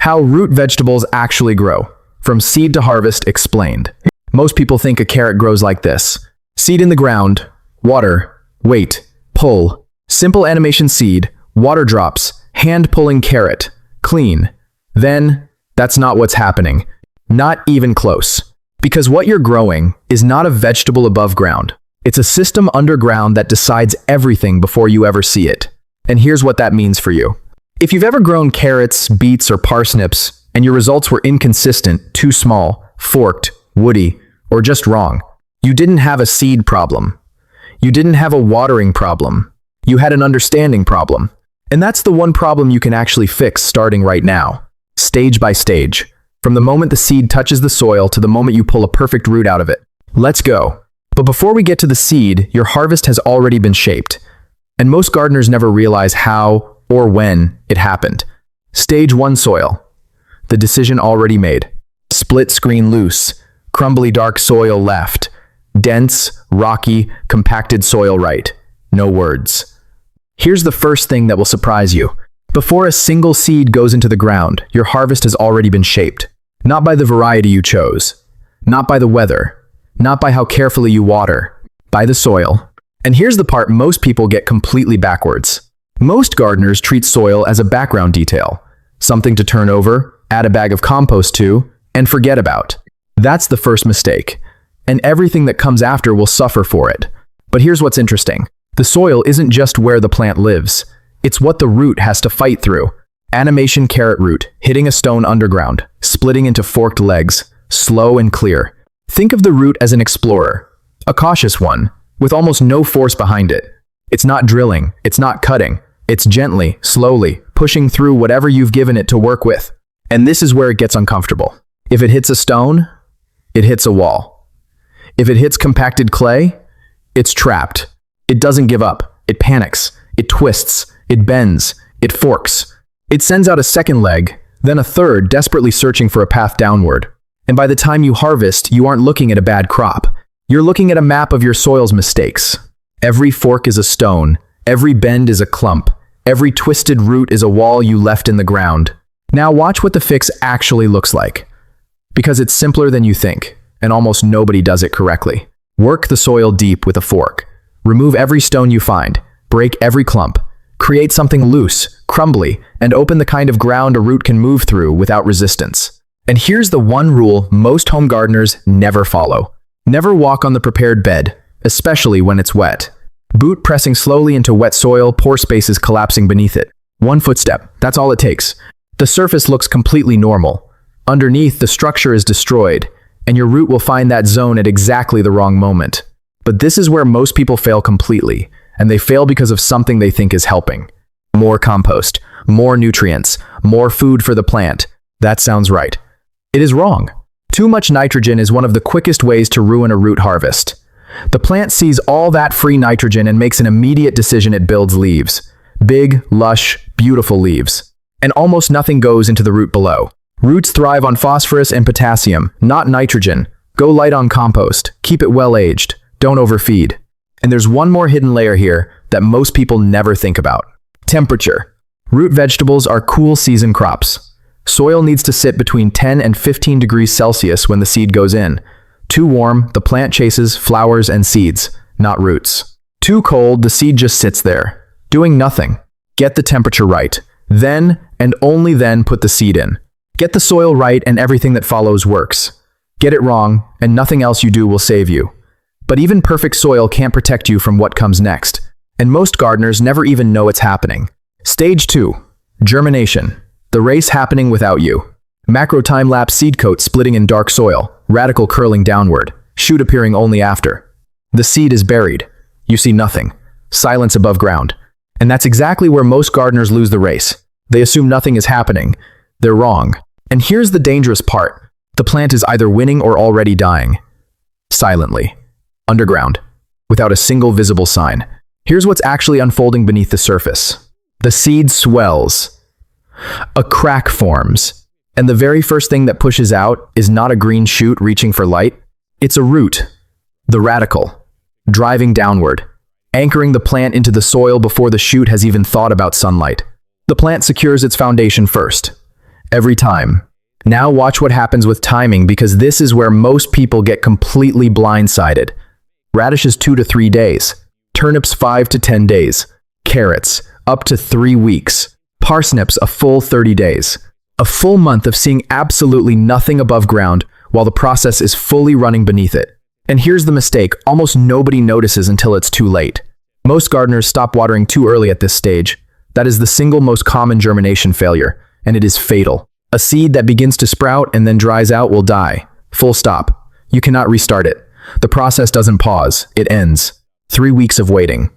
How root vegetables actually grow. From seed to harvest explained. Most people think a carrot grows like this. Seed in the ground, water, wait, pull. Simple animation seed, water drops, hand pulling carrot, clean. Then, that's not what's happening. Not even close. Because what you're growing is not a vegetable above ground. It's a system underground that decides everything before you ever see it. And here's what that means for you. If you've ever grown carrots, beets, or parsnips, and your results were inconsistent, too small, forked, woody, or just wrong, you didn't have a seed problem. You didn't have a watering problem. You had an understanding problem. And that's the one problem you can actually fix starting right now. Stage by stage. From the moment the seed touches the soil to the moment you pull a perfect root out of it. Let's go. But before we get to the seed, your harvest has already been shaped. And most gardeners never realize how or when it happened. Stage 1 soil. The decision already made. Split screen loose. Crumbly dark soil left. Dense, rocky, compacted soil right. No words. Here's the first thing that will surprise you. Before a single seed goes into the ground, your harvest has already been shaped. Not by the variety you chose. Not by the weather. Not by how carefully you water. By the soil. And here's the part most people get completely backwards. Most gardeners treat soil as a background detail. Something to turn over, add a bag of compost to, and forget about. That's the first mistake. And everything that comes after will suffer for it. But here's what's interesting. The soil isn't just where the plant lives. It's what the root has to fight through. Animation carrot root, hitting a stone underground, splitting into forked legs, slow and clear. Think of the root as an explorer, a cautious one, with almost no force behind it. It's not drilling, it's not cutting, it's gently, slowly, pushing through whatever you've given it to work with. And this is where it gets uncomfortable. If it hits a stone, it hits a wall. If it hits compacted clay, it's trapped. It doesn't give up, it panics, it twists, it bends, it forks. It sends out a second leg, then a third, desperately searching for a path downward. And by the time you harvest, you aren't looking at a bad crop. You're looking at a map of your soil's mistakes. Every fork is a stone, every bend is a clump, every twisted root is a wall you left in the ground. Now watch what the fix actually looks like. Because it's simpler than you think, and almost nobody does it correctly. Work the soil deep with a fork. Remove every stone you find, break every clump. Create something loose, crumbly, and open the kind of ground a root can move through without resistance. And here's the one rule most home gardeners never follow. Never walk on the prepared bed, especially when it's wet. Boot pressing slowly into wet soil, pore spaces collapsing beneath it. One footstep, that's all it takes. The surface looks completely normal. Underneath, the structure is destroyed, and your root will find that zone at exactly the wrong moment. But this is where most people fail completely. And they fail because of something they think is helping. More compost, more nutrients, more food for the plant. That sounds right. It is wrong. Too much nitrogen is one of the quickest ways to ruin a root harvest. The plant sees all that free nitrogen and makes an immediate decision. It builds leaves. Big, lush, beautiful leaves. And almost nothing goes into the root below. Roots thrive on phosphorus and potassium, not nitrogen. Go light on compost. Keep it well aged. Don't overfeed. And there's one more hidden layer here that most people never think about. Temperature. Root vegetables are cool season crops. Soil needs to sit between 10 and 15 degrees Celsius when the seed goes in. Too warm, the plant chases flowers and seeds, not roots. Too cold, the seed just sits there, doing nothing. Get the temperature right. Then, and only then, put the seed in. Get the soil right and everything that follows works. Get it wrong, and nothing else you do will save you. But even perfect soil can't protect you from what comes next, and most gardeners never even know it's happening. Stage 2. Germination. The race happening without you. Macro time-lapse seed coat splitting in dark soil, radical curling downward, shoot appearing only after. The seed is buried. You see nothing. Silence above ground. And that's exactly where most gardeners lose the race. They assume nothing is happening. They're wrong. And here's the dangerous part. The plant is either winning or already dying. Silently. Underground, without a single visible sign. Here's what's actually unfolding beneath the surface. The seed swells. A crack forms. And the very first thing that pushes out is not a green shoot reaching for light. It's a root, the radical, driving downward, anchoring the plant into the soil before the shoot has even thought about sunlight. The plant secures its foundation first. every time. Now watch what happens with timing, because this is where most people get completely blindsided. Radishes 2 to 3 days. Turnips 5 to 10 days. Carrots up to 3 weeks. Parsnips a full 30 days. A full month of seeing absolutely nothing above ground while the process is fully running beneath it. And here's the mistake almost nobody notices until it's too late. Most gardeners stop watering too early at this stage. That is the single most common germination failure, and it is fatal. A seed that begins to sprout and then dries out will die. Full stop. You cannot restart it. The process doesn't pause, it ends. 3 weeks of waiting.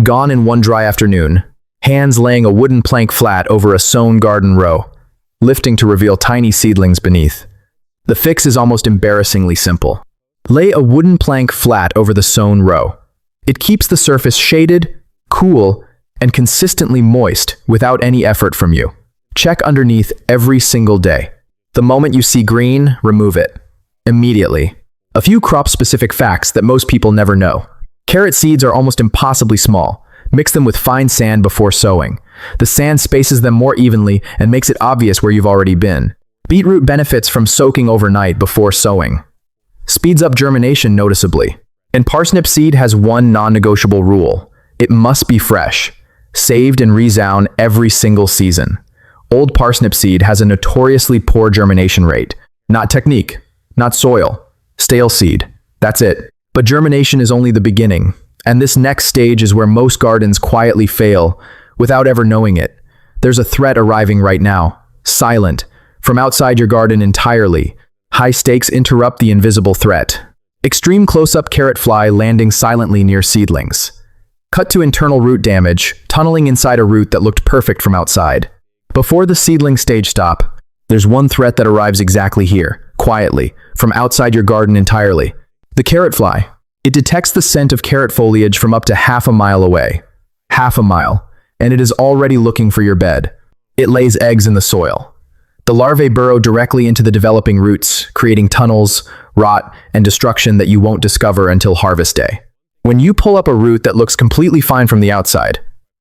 Gone in one dry afternoon. Hands laying a wooden plank flat over a sown garden row, lifting to reveal tiny seedlings beneath. The fix is almost embarrassingly simple. Lay a wooden plank flat over the sown row. It keeps the surface shaded, cool, and consistently moist without any effort from you. Check underneath every single day. The moment you see green, remove it. Immediately. A few crop-specific facts that most people never know. Carrot seeds are almost impossibly small. Mix them with fine sand before sowing. The sand spaces them more evenly and makes it obvious where you've already been. Beetroot benefits from soaking overnight before sowing. Speeds up germination noticeably. And parsnip seed has one non-negotiable rule. It must be fresh, saved and resown every single season. Old parsnip seed has a notoriously poor germination rate. Not technique, not soil, stale seed. That's it. But germination is only the beginning, and this next stage is where most gardens quietly fail without ever knowing it. There's a threat arriving right now, silent, from outside your garden entirely. High stakes interrupt the invisible threat. Extreme close-up carrot fly landing silently near seedlings. Cut to internal root damage, tunneling inside a root that looked perfect from outside. Before the seedling stage stop, there's one threat that arrives exactly here, quietly, from outside your garden entirely. The carrot fly. It detects the scent of carrot foliage from up to half a mile away. Half a mile, and it is already looking for your bed. It lays eggs in the soil. The larvae burrow directly into the developing roots, creating tunnels, rot, and destruction that you won't discover until harvest day. When you pull up a root that looks completely fine from the outside,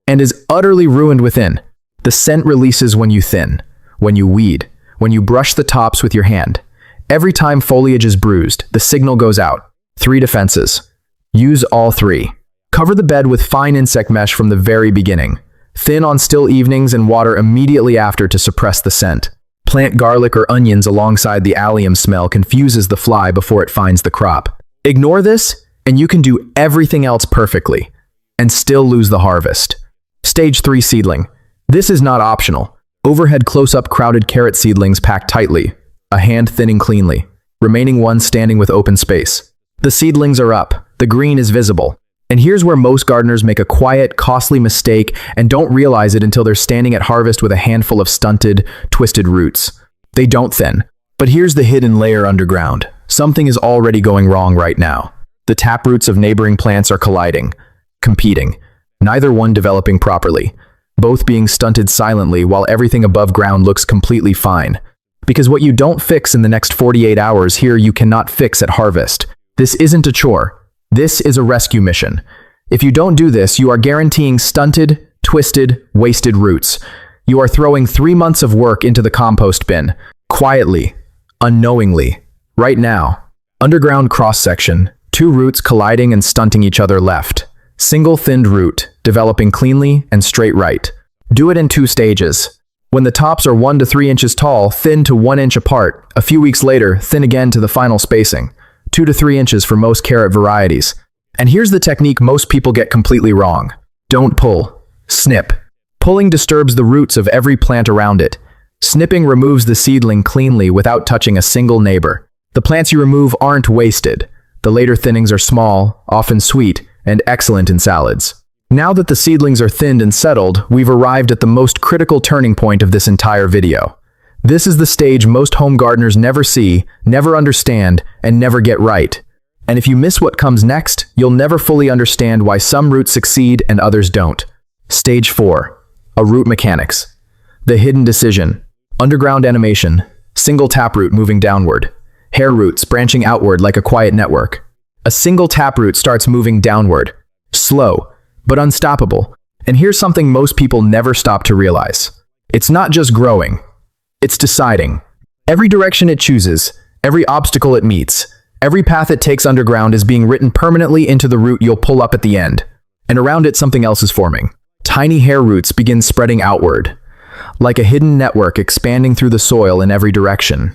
and is utterly ruined within, the scent releases when you thin, when you weed, when you brush the tops with your hand. Every time foliage is bruised, the signal goes out. 3 defenses. Use all 3. Cover the bed with fine insect mesh from the very beginning. Thin on still evenings and water immediately after to suppress the scent. Plant garlic or onions alongside the allium smell confuses the fly before it finds the crop. Ignore this, and you can do everything else perfectly, and still lose the harvest. Stage 3 seedling. This is not optional. Overhead close-up crowded carrot seedlings packed tightly, a hand thinning cleanly, remaining one standing with open space. The seedlings are up, the green is visible. And here's where most gardeners make a quiet, costly mistake and don't realize it until they're standing at harvest with a handful of stunted, twisted roots. They don't thin. But here's the hidden layer underground. Something is already going wrong right now. The taproots of neighboring plants are colliding, competing, neither one developing properly, both being stunted silently while everything above ground looks completely fine. Because what you don't fix in the next 48 hours here you cannot fix at harvest. This isn't a chore. This is a rescue mission. If you don't do this, you are guaranteeing stunted, twisted, wasted roots. You are throwing 3 months of work into the compost bin, quietly, unknowingly, right now. Underground cross-section, 2 roots colliding and stunting each other left. Single thinned root, developing cleanly and straight right. Do it in 2 stages. When the tops are 1 to 3 inches tall, thin to 1 inch apart. A few weeks later, thin again to the final spacing. 2 to 3 inches for most carrot varieties. And here's the technique most people get completely wrong. Don't pull. Snip. Pulling disturbs the roots of every plant around it. Snipping removes the seedling cleanly without touching a single neighbor. The plants you remove aren't wasted. The later thinnings are small, often sweet, and excellent in salads. Now that the seedlings are thinned and settled, we've arrived at the most critical turning point of this entire video. This is the stage most home gardeners never see, never understand, and never get right. And if you miss what comes next, you'll never fully understand why some roots succeed and others don't. Stage 4. A root mechanics. The hidden decision. Underground animation. Single taproot moving downward. Hair roots branching outward like a quiet network. A single taproot starts moving downward. Slow, but unstoppable. And here's something most people never stop to realize. It's not just growing. It's deciding. Every direction it chooses, every obstacle it meets, every path it takes underground is being written permanently into the root you'll pull up at the end. And around it, something else is forming. Tiny hair roots begin spreading outward, like a hidden network expanding through the soil in every direction.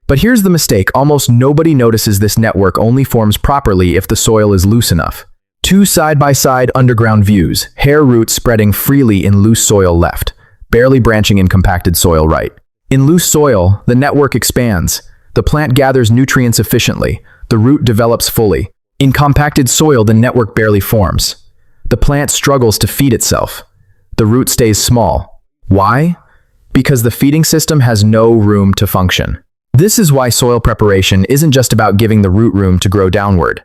But here's the mistake: almost nobody notices this network only forms properly if the soil is loose enough. Two side-by-side underground views, hair roots spreading freely in loose soil left, barely branching in compacted soil right. In loose soil, the network expands. The plant gathers nutrients efficiently. The root develops fully. In compacted soil, the network barely forms. The plant struggles to feed itself. The root stays small. Why? Because the feeding system has no room to function. This is why soil preparation isn't just about giving the root room to grow downward.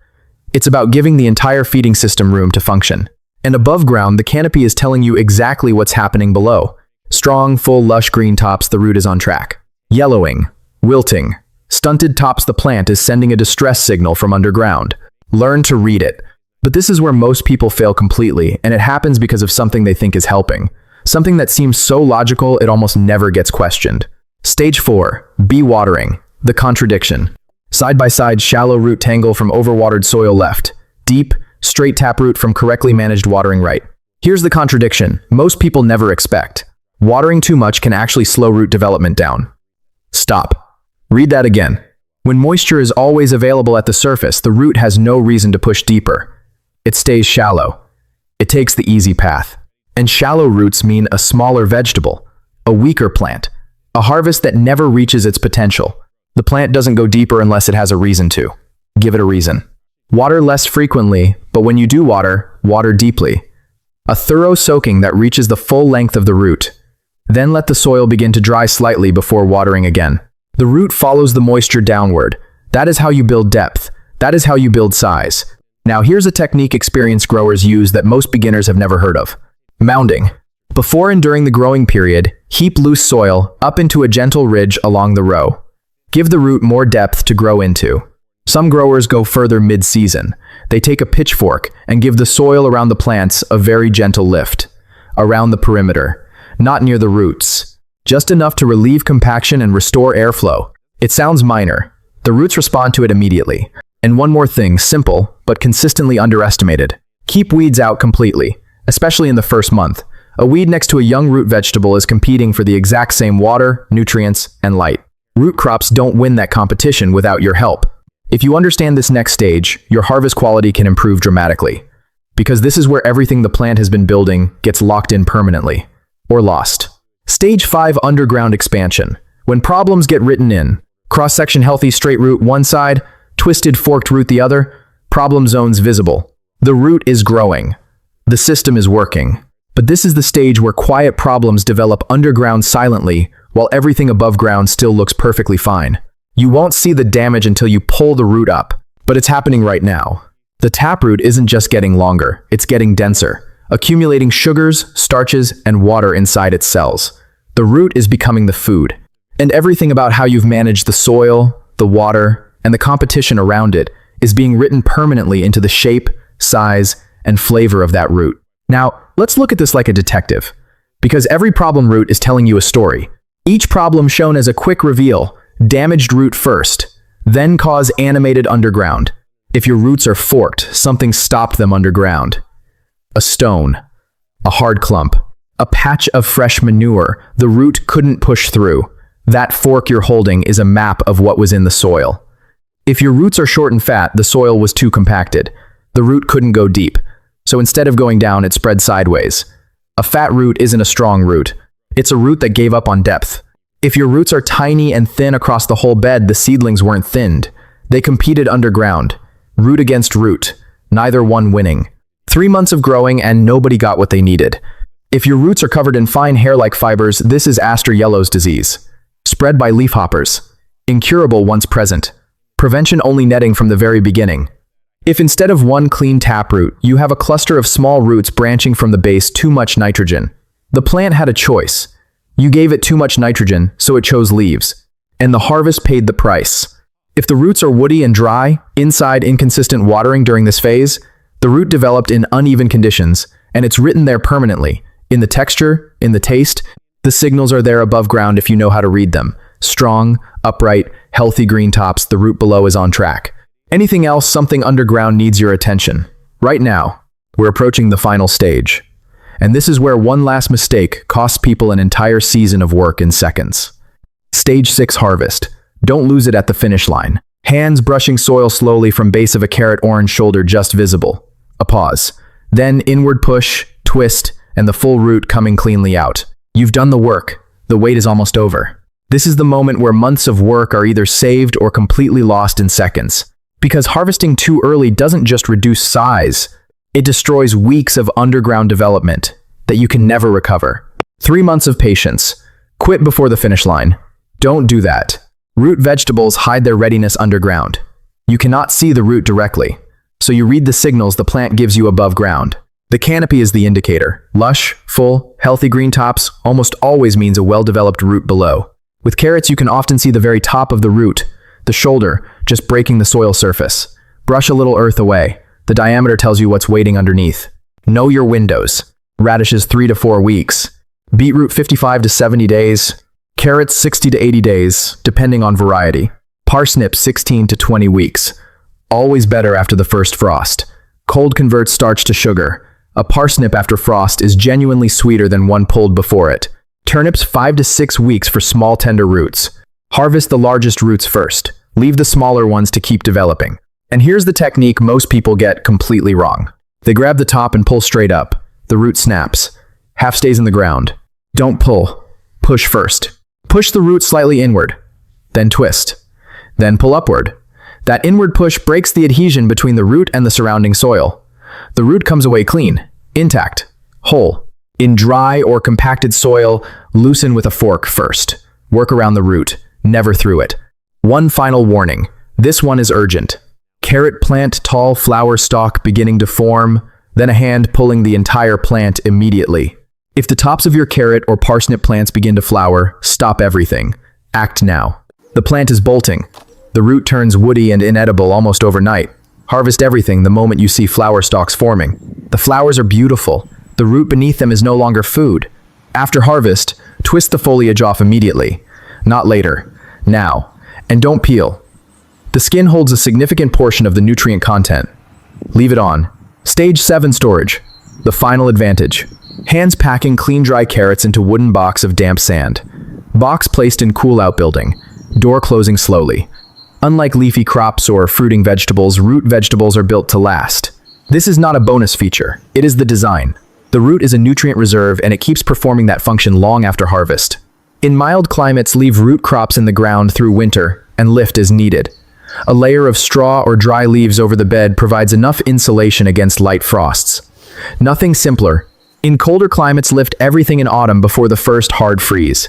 It's about giving the entire feeding system room to function. And above ground, the canopy is telling you exactly what's happening below. Strong, full, lush green tops, the root is on track. Yellowing, wilting, stunted tops, the plant is sending a distress signal from underground. Learn to read it. But this is where most people fail completely, and it happens because of something they think is helping. Something that seems so logical it almost never gets questioned. Stage 4. Bee watering. The contradiction. Side-by-side shallow root tangle from overwatered soil left. Deep, straight taproot from correctly managed watering right. Here's the contradiction most people never expect. Watering too much can actually slow root development down. Stop. Read that again. When moisture is always available at the surface, the root has no reason to push deeper. It stays shallow. It takes the easy path. And shallow roots mean a smaller vegetable, a weaker plant, a harvest that never reaches its potential. The plant doesn't go deeper unless it has a reason to. Give it a reason. Water less frequently, but when you do water, water deeply. A thorough soaking that reaches the full length of the root. Then let the soil begin to dry slightly before watering again. The root follows the moisture downward. That is how you build depth. That is how you build size. Now here's a technique experienced growers use that most beginners have never heard of. Mounding. Before and during the growing period, heap loose soil up into a gentle ridge along the row. Give the root more depth to grow into. Some growers go further mid-season. They take a pitchfork and give the soil around the plants a very gentle lift. Around the perimeter, not near the roots. Just enough to relieve compaction and restore airflow. It sounds minor. The roots respond to it immediately. And one more thing, simple, but consistently underestimated. Keep weeds out completely, especially in the first month. A weed next to a young root vegetable is competing for the exact same water, nutrients, and light. Root crops don't win that competition without your help. If you understand this next stage, your harvest quality can improve dramatically. Because this is where everything the plant has been building gets locked in permanently. Or lost. Stage 5. Underground expansion. When problems get written in. Cross-section healthy straight root one side, twisted forked root the other, problem zones visible. The root is growing. The system is working. But this is the stage where quiet problems develop underground silently, while everything above ground still looks perfectly fine. You won't see the damage until you pull the root up, but it's happening right now. The taproot isn't just getting longer, it's getting denser, accumulating sugars, starches, and water inside its cells. The root is becoming the food. And everything about how you've managed the soil, the water, and the competition around it is being written permanently into the shape, size, and flavor of that root. Now, let's look at this like a detective, because every problem root is telling you a story. Each problem shown as a quick reveal, damaged root first, then cause animated underground. If your roots are forked, something stopped them underground. A stone, a hard clump, a patch of fresh manure the root couldn't push through. That fork you're holding is a map of what was in the soil. If your roots are short and fat, the soil was too compacted. The root couldn't go deep. So instead of going down, it spread sideways. A fat root isn't a strong root. It's a root that gave up on depth. If your roots are tiny and thin across the whole bed, the seedlings weren't thinned. They competed underground. Root against root. Neither one winning. 3 months of growing and nobody got what they needed. If your roots are covered in fine hair-like fibers, this is Aster yellow's disease. Spread by leafhoppers. Incurable once present. Prevention only netting from the very beginning. If instead of one clean taproot, you have a cluster of small roots branching from the base too much nitrogen, the plant had a choice. You gave it too much nitrogen, so it chose leaves. And the harvest paid the price. If the roots are woody and dry, inside inconsistent watering during this phase, the root developed in uneven conditions, and it's written there permanently, in the texture, in the taste, The signals are there above ground if you know how to read them. Strong, upright, healthy green tops, the root below is on track. Anything else, something underground needs your attention. Right now, we're approaching the final stage. And this is where one last mistake costs people an entire season of work in seconds. Stage 6 harvest. Don't lose it at the finish line. Hands brushing soil slowly from base of a carrot orange shoulder just visible. A pause. Then inward push, twist, and the full root coming cleanly out. You've done the work. The wait is almost over. This is the moment where months of work are either saved or completely lost in seconds. Because harvesting too early doesn't just reduce size, it destroys weeks of underground development that you can never recover. 3 months of patience. Quit before the finish line. Don't do that. Root vegetables hide their readiness underground. You cannot see the root directly, so you read the signals the plant gives you above ground. The canopy is the indicator. Lush, full, healthy green tops almost always means a well-developed root below. With carrots, you can often see the very top of the root, the shoulder, just breaking the soil surface. Brush a little earth away. The diameter tells you what's waiting underneath. Know your windows. Radishes 3 to 4 weeks. Beetroot 55 to 70 days. Carrots 60 to 80 days, depending on variety. Parsnip 16 to 20 weeks. Always better after the first frost. Cold converts starch to sugar. A parsnip after frost is genuinely sweeter than one pulled before it. Turnips 5 to 6 weeks for small tender roots. Harvest the largest roots first. Leave the smaller ones to keep developing. And here's the technique most people get completely wrong. They grab the top and pull straight up. The root snaps. Half stays in the ground. Don't pull. Push first. Push the root slightly inward. Then twist. Then pull upward. That inward push breaks the adhesion between the root and the surrounding soil. The root comes away clean, intact, whole. In dry or compacted soil, loosen with a fork first. Work around the root, never through it. One final warning. This one is urgent. Carrot plant tall flower stalk beginning to form, then a hand pulling the entire plant immediately. If the tops of your carrot or parsnip plants begin to flower, stop everything. Act now. The plant is bolting. The root turns woody and inedible almost overnight. Harvest everything the moment you see flower stalks forming. The flowers are beautiful. The root beneath them is no longer food. After harvest, twist the foliage off immediately. Not later. Now. And don't peel. The skin holds a significant portion of the nutrient content. Leave it on. Stage 7 storage. The final advantage. Hands packing clean dry carrots into wooden box of damp sand. Box placed in cool outbuilding. Door closing slowly. Unlike leafy crops or fruiting vegetables, root vegetables are built to last. This is not a bonus feature. It is the design. The root is a nutrient reserve and it keeps performing that function long after harvest. In mild climates, leave root crops in the ground through winter and lift as needed. A layer of straw or dry leaves over the bed provides enough insulation against light frosts. Nothing simpler. In colder climates, lift everything in autumn before the first hard freeze.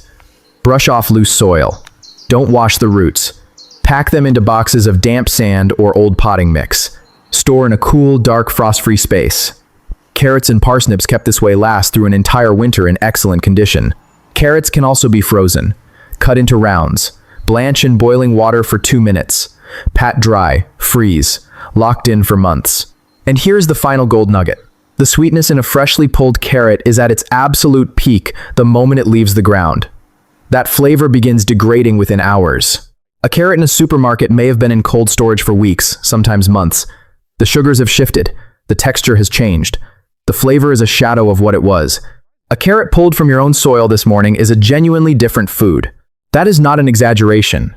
Brush off loose soil. Don't wash the roots. Pack them into boxes of damp sand or old potting mix. Store in a cool, dark, frost-free space. Carrots and parsnips kept this way last through an entire winter in excellent condition. Carrots can also be frozen. Cut into rounds. Blanch in boiling water for 2 minutes. Pat dry. Freeze. Locked in for months. And here's the final gold nugget. The sweetness in a freshly pulled carrot is at its absolute peak the moment it leaves the ground. That flavor begins degrading within hours. A carrot in a supermarket may have been in cold storage for weeks, sometimes months. The sugars have shifted. The texture has changed. The flavor is a shadow of what it was. A carrot pulled from your own soil this morning is a genuinely different food. That is not an exaggeration.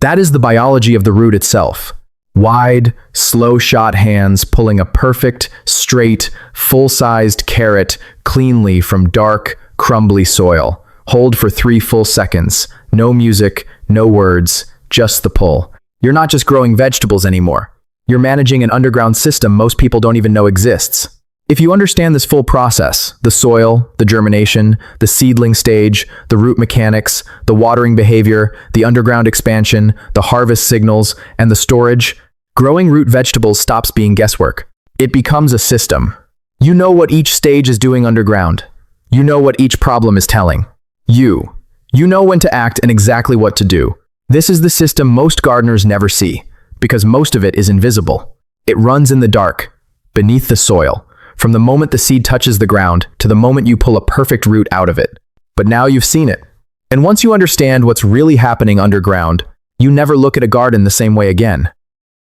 That is the biology of the root itself. Wide, slow-shot hands pulling a perfect, straight, full-sized carrot cleanly from dark, crumbly soil. Hold for 3 full seconds. No music, no words, just the pull. You're not just growing vegetables anymore. You're managing an underground system most people don't even know exists. If you understand this full process, the soil, the germination, the seedling stage, the root mechanics, the watering behavior, the underground expansion, the harvest signals, and the storage, growing root vegetables stops being guesswork. It becomes a system. You know what each stage is doing underground. You know what each problem is telling. You know when to act and exactly what to do. This is the system most gardeners never see, because most of it is invisible. It runs in the dark, beneath the soil, from the moment the seed touches the ground to the moment you pull a perfect root out of it. but now you've seen it. And once you understand what's really happening underground, you never look at a garden the same way again.